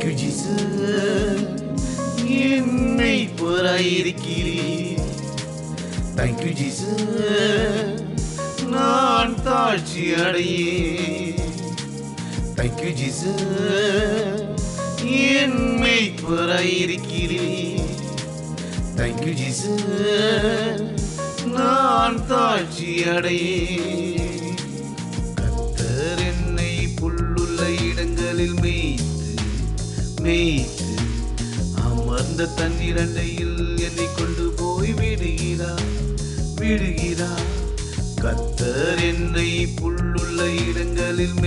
you Jesus என்னை போராயிருக்கிறீர். Thank you Jesus நான் தாழ்ச்சி அடையேன். Thank you Jesus என்னை போராயிருக்கிறீர். Thank you Jesus நான் தாழ்ச்சி அடையேன். கர்த்தர் என்னை புல்லுள்ள இடங்களில் மேய்த்து அமர்ந்த தண்ணீர் அண்டையில் என்னை கொண்டு போய் விடுகிறார். கர்த்தர் என்னை புல்லுள்ள இடங்களில்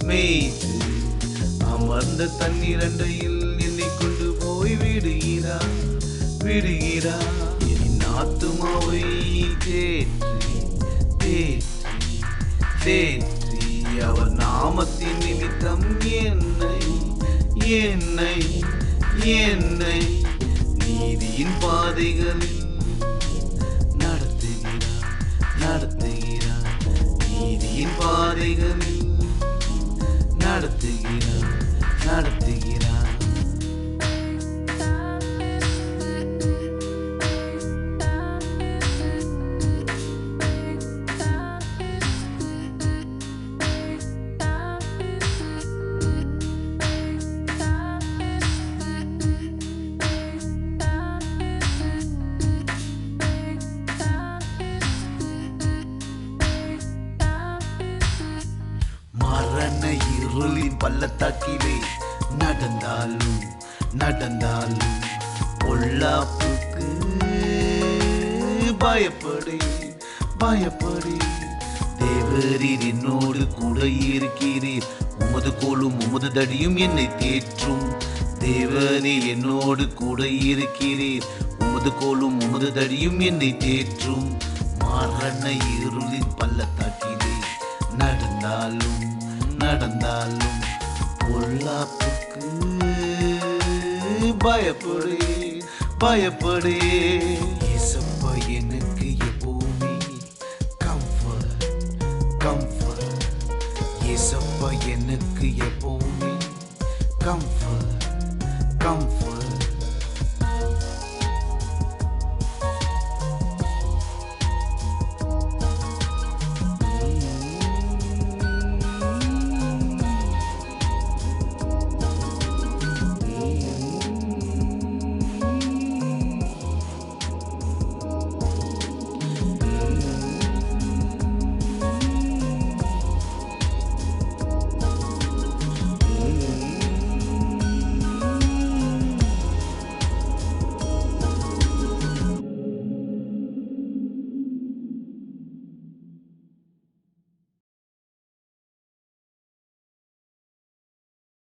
மேய்த்து அமர்ந்த தண்ணீர் அண்டையில் என்னை கொண்டு போய் விடுகிறார். என் ஆத்துமாவை தேற்றி அவர் நாமத்தின் நிமித்தம் என்னை நீதியின் பாதைகளில் நடத்துகிறார். நீதியின் பாதைகளில் நடத்துகிறார். மரண இருளின் பள்ளத்தாக்கிலே நடந்தாலும் பொல்லாப்புக்கு பயப்படே தேவரீர் என்னோடு கூட இருக்கிறீர். உமது கோலும் உமது தடியும் என்னை தேற்றும். தேவரீர் என்னோடு கூட இருக்கிறீர். உமது கோலும் உமது தடியும் என்னை தேற்றும். மரண இருளின் பள்ளத்தாக்கிலே நடந்தாலும் பொல்லாப்புக்கு பயப்படே இயேசப்பா எனக்கு எப்பவுமே கம்ஃபர்ட். இயேசப்பா எனக்கு எப்பவுமே கம்ஃபர்ட்.